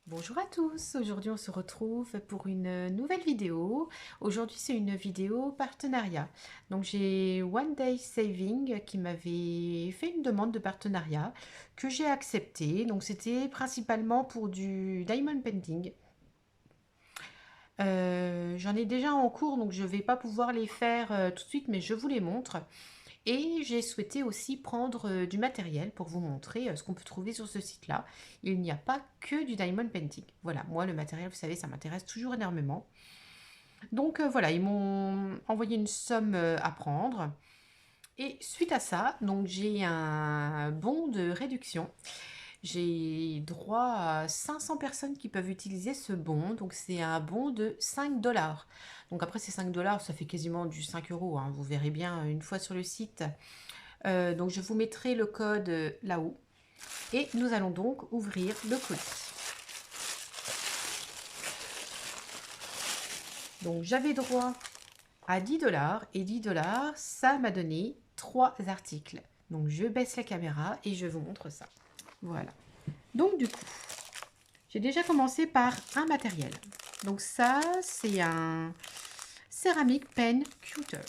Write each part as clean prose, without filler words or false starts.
Bonjour à tous, aujourd'hui on se retrouve pour une nouvelle vidéo. Aujourd'hui c'est une vidéo partenariat. Donc j'ai One Day Saving qui m'avait fait une demande de partenariat que j'ai accepté. Donc c'était principalement pour du diamond painting. J'en ai déjà en cours donc je ne vais pas pouvoir les faire tout de suite mais je vous les montre. Et j'ai souhaité aussi prendre du matériel pour vous montrer ce qu'on peut trouver sur ce site-là. Il n'y a pas que du diamond painting. Voilà, moi le matériel, vous savez, ça m'intéresse toujours énormément. Donc voilà, ils m'ont envoyé une somme à prendre. Et suite à ça, donc j'ai un bon de réduction. J'ai droit à 500 personnes qui peuvent utiliser ce bon. Donc c'est un bon de 5 $. Donc après ces 5 $, ça fait quasiment du 5 euros, hein. Vous verrez bien une fois sur le site. Donc je vous mettrai le code là-haut. Et nous allons donc ouvrir le colis. Donc j'avais droit à 10 $. Et 10 $, ça m'a donné 3 articles. Donc je baisse la caméra et je vous montre ça. Voilà. Donc du coup, j'ai déjà commencé par un matériel. Donc ça, c'est un céramique pen cutter.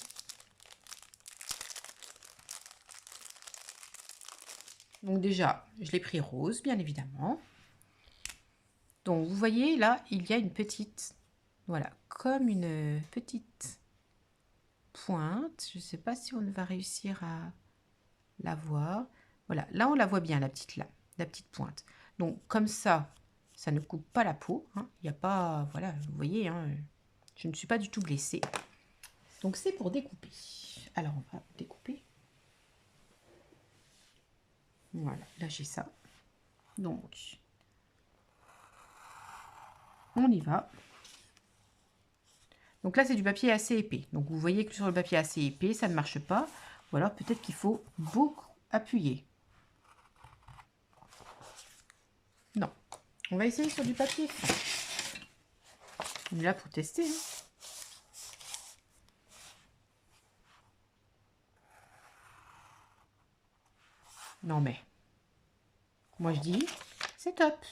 Donc déjà, je l'ai pris rose, bien évidemment. Donc vous voyez, là, il y a une petite, voilà, comme une petite pointe. Je ne sais pas si on va réussir à la voir. Voilà, là, on la voit bien, là, la petite pointe. Donc comme ça ne coupe pas la peau, hein. Il n'y a pas, voilà, vous voyez, hein, je ne suis pas du tout blessée. Donc c'est pour découper. Alors on va découper. Voilà, là j'ai ça. Donc on y va. Donc là c'est du papier assez épais. Donc vous voyez que sur le papier assez épais, ça ne marche pas. Ou alors peut-être qu'il faut beaucoup appuyer. Non. On va essayer sur du papier fin. On est là pour tester, hein. Non mais, moi je dis, c'est top.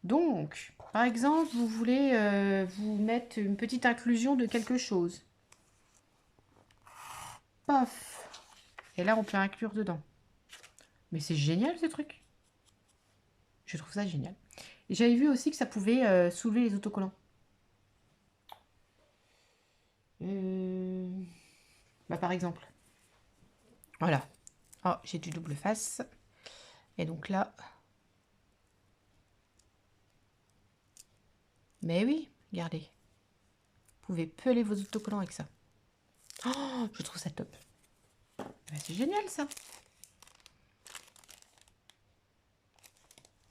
Donc, par exemple, vous voulez vous mettre une petite inclusion de quelque chose. Paf. Et là, on peut inclure dedans. Mais c'est génial ce truc. Je trouve ça génial. Et j'avais vu aussi que ça pouvait soulever les autocollants. Bah, par exemple. Voilà. Oh, j'ai du double face. Et donc là... Mais oui, regardez. Vous pouvez peler vos autocollants avec ça. Oh, je trouve ça top. Bah, c'est génial ça.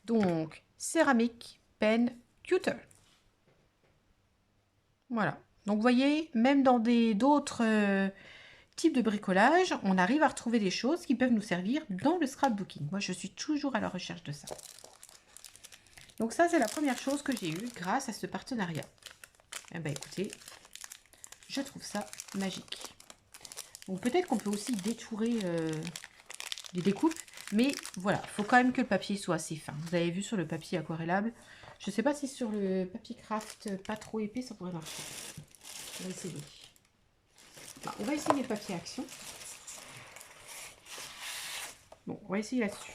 Donc, céramique, pen, cutter. Voilà. Donc, vous voyez, même dans d'autres types de bricolage, on arrive à retrouver des choses qui peuvent nous servir dans le scrapbooking. Moi, je suis toujours à la recherche de ça. Donc ça, c'est la première chose que j'ai eue grâce à ce partenariat. Eh bien, écoutez, je trouve ça magique. Donc peut-être qu'on peut aussi détourer les découpes. Mais voilà, il faut quand même que le papier soit assez fin. Vous avez vu sur le papier aquarellable. Je ne sais pas si sur le papier craft pas trop épais, ça pourrait marcher. On va essayer. Enfin, on va essayer les papiers action. Bon, on va essayer là-dessus.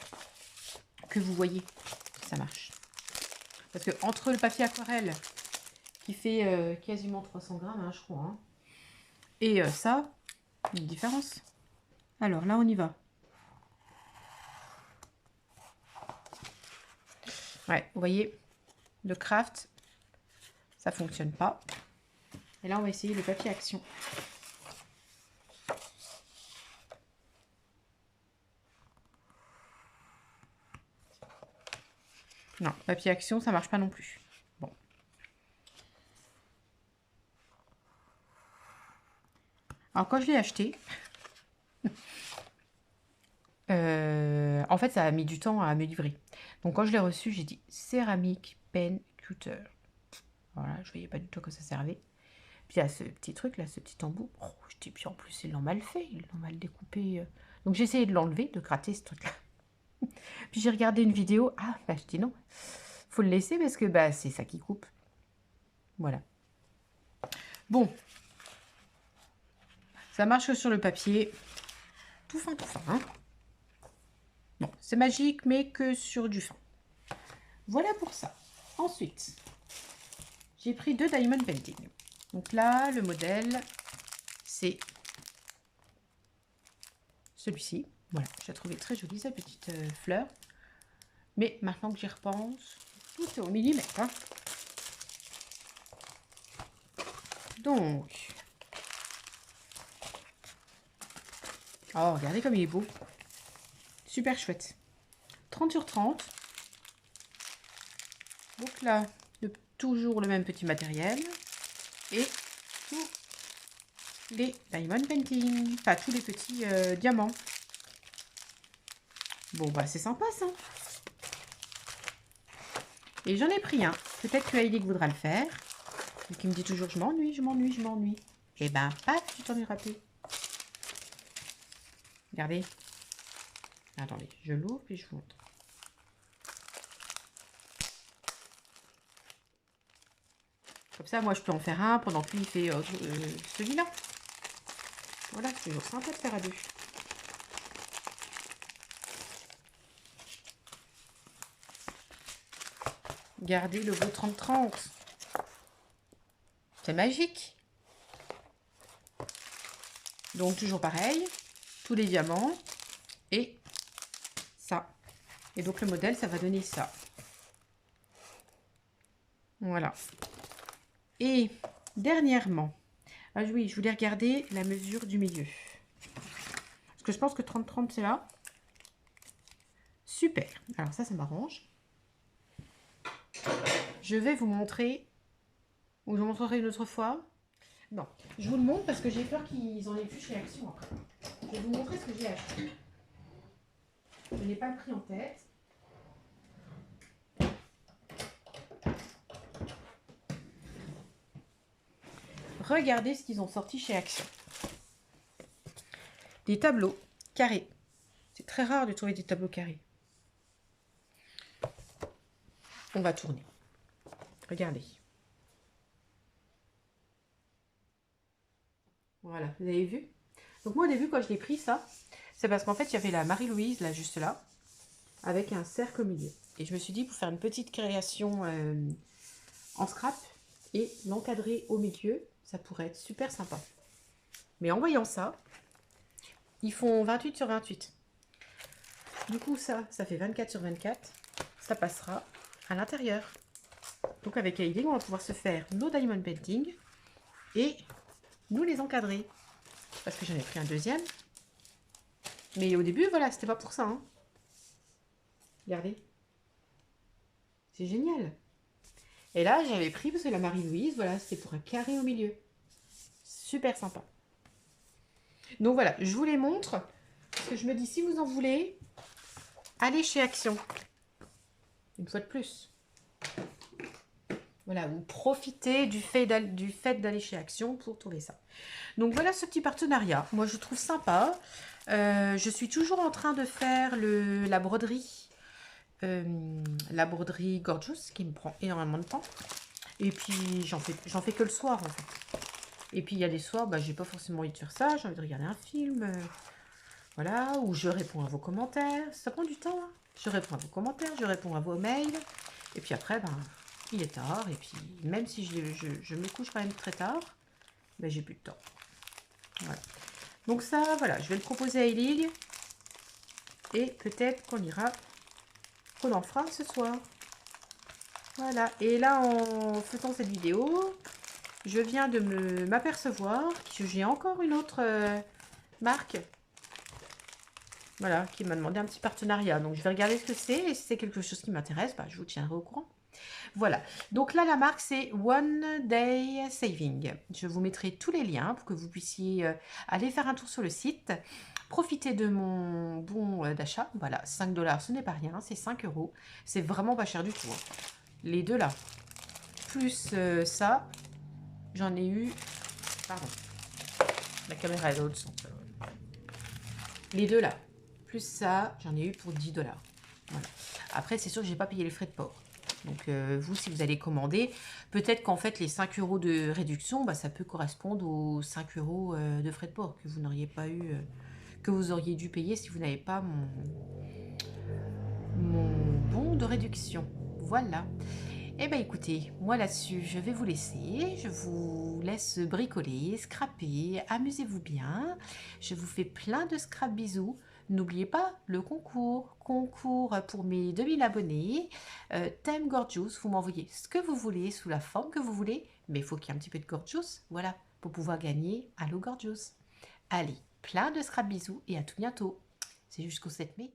Que vous voyez si ça marche. Parce que entre le papier aquarelle, qui fait quasiment 300 grammes, hein, je crois, hein, et ça, il y a une différence. Alors là, on y va. Ouais, vous voyez, le craft, ça fonctionne pas. Et là, on va essayer le papier action. Non, papier action, ça marche pas non plus. Bon. Alors, quand je l'ai acheté, en fait, ça a mis du temps à me livrer. Donc, quand je l'ai reçu, j'ai dit céramique pen cutter. Voilà, je voyais pas du tout à quoi ça servait. Puis il y a ce petit truc là, ce petit embout. Oh, je dis, puis en plus, ils l'ont mal fait, ils l'ont mal découpé. Donc, j'ai essayé de l'enlever, de gratter ce truc-là. Puis j'ai regardé une vidéo. Ah, bah je dis non. Faut le laisser parce que bah c'est ça qui coupe. Voilà. Bon. Ça marche que sur le papier. Tout fin, hein. Bon, c'est magique, mais que sur du fin. Voilà pour ça. Ensuite, j'ai pris 2 Diamond Painting. Donc là, le modèle, c'est celui-ci. Voilà, je l'ai trouvé très jolie, cette petite fleur. Mais maintenant que j'y repense, tout est au millimètre. Hein. Donc, oh, regardez comme il est beau. Super chouette. 30 sur 30. Donc là, toujours le même petit matériel. Et tous les Diamond Painting. Enfin, tous les petits diamants. Bon, bah c'est sympa ça. Et j'en ai pris un. Peut-être que Heidi voudra le faire. Qui me dit toujours je m'ennuie, je m'ennuie, je m'ennuie. Et ben, paf, tu t'ennuieras plus. Regardez. Attendez, je l'ouvre puis je vous montre. Comme ça, moi, je peux en faire un pendant que lui fait celui-là. Voilà, c'est toujours sympa de faire à deux. Regardez le beau 30-30. C'est magique. Donc, toujours pareil. Tous les diamants. Et ça. Et donc, le modèle, ça va donner ça. Voilà. Et dernièrement, ah oui, je voulais regarder la mesure du milieu. Parce que je pense que 30-30, c'est là. Super. Alors ça m'arrange. Je vais vous montrer, ou je vous montrerai une autre fois. Non, je vous le montre parce que j'ai peur qu'ils en aient plus chez Action après. Je vais vous montrer ce que j'ai acheté. Je n'ai pas le prix en tête. Regardez ce qu'ils ont sorti chez Action. Des tableaux carrés. C'est très rare de trouver des tableaux carrés. On va tourner. Regardez. Voilà, vous avez vu? Donc moi au début quand je l'ai pris ça, c'est parce qu'en fait il y avait la Marie-Louise là juste là, avec un cercle au milieu. Et je me suis dit pour faire une petite création en scrap et l'encadrer au milieu, ça pourrait être super sympa. Mais en voyant ça, ils font 28 sur 28. Du coup ça fait 24 sur 24. Ça passera à l'intérieur. Donc avec Heidi, on va pouvoir se faire nos Diamond Painting et nous les encadrer. Parce que j'en ai pris un deuxième. Mais au début, voilà, c'était pas pour ça. Hein. Regardez. C'est génial. Et là, j'avais pris, parce que la Marie-Louise, voilà, c'était pour un carré au milieu. Super sympa. Donc voilà, je vous les montre. Parce que je me dis, si vous en voulez, allez chez Action. Une fois de plus. Voilà, vous profitez du fait d'aller chez Action pour trouver ça. Donc voilà ce petit partenariat. Moi, je trouve sympa. Je suis toujours en train de faire la broderie Gorgeous, qui me prend énormément de temps. Et puis, j'en fais que le soir, en fait. Et puis, il y a des soirs, bah, j'ai pas forcément envie de faire ça. J'ai envie de regarder un film. Voilà, ou je réponds à vos commentaires. Ça prend du temps. Hein. Je réponds à vos commentaires, je réponds à vos mails. Et puis après, ben, il est tard. Et puis, même si je me couche quand même très tard, ben, j'ai plus de temps. Voilà. Donc ça, voilà, je vais le proposer à Eilig. Et peut-être qu'on en fera ce soir. Voilà. Et là, en faisant cette vidéo, je viens de m'apercevoir que j'ai encore une autre marque. Voilà, qui m'a demandé un petit partenariat. Donc, je vais regarder ce que c'est. Et si c'est quelque chose qui m'intéresse, bah, je vous tiendrai au courant. Voilà. Donc là, la marque, c'est One Day Saving. Je vous mettrai tous les liens pour que vous puissiez aller faire un tour sur le site. Profitez de mon bon d'achat. Voilà, 5 $, ce n'est pas rien. C'est 5 €. C'est vraiment pas cher du tout. Hein. Les deux là. Plus ça, j'en ai eu... Pardon. La caméra est dans l'autre sens. Les deux là. Plus ça, j'en ai eu pour 10 $. Voilà. Après, c'est sûr que j'ai pas payé les frais de port. Donc, vous, si vous allez commander, peut-être qu'en fait, les 5 € de réduction, bah, ça peut correspondre aux 5 € de frais de port que vous n'auriez pas eu, que vous auriez dû payer si vous n'avez pas mon bon de réduction. Voilà. Eh bien, écoutez, moi là-dessus, je vais vous laisser. Je vous laisse bricoler, scraper, amusez-vous bien. Je vous fais plein de scrap bisous. N'oubliez pas le concours. Concours pour mes 2000 abonnés. Thème Gorgeous, vous m'envoyez ce que vous voulez, sous la forme que vous voulez. Mais il faut qu'il y ait un petit peu de Gorgeous, voilà, pour pouvoir gagner Allo Gorgeous. Allez, plein de scrap bisous et à tout bientôt. C'est jusqu'au 7 mai.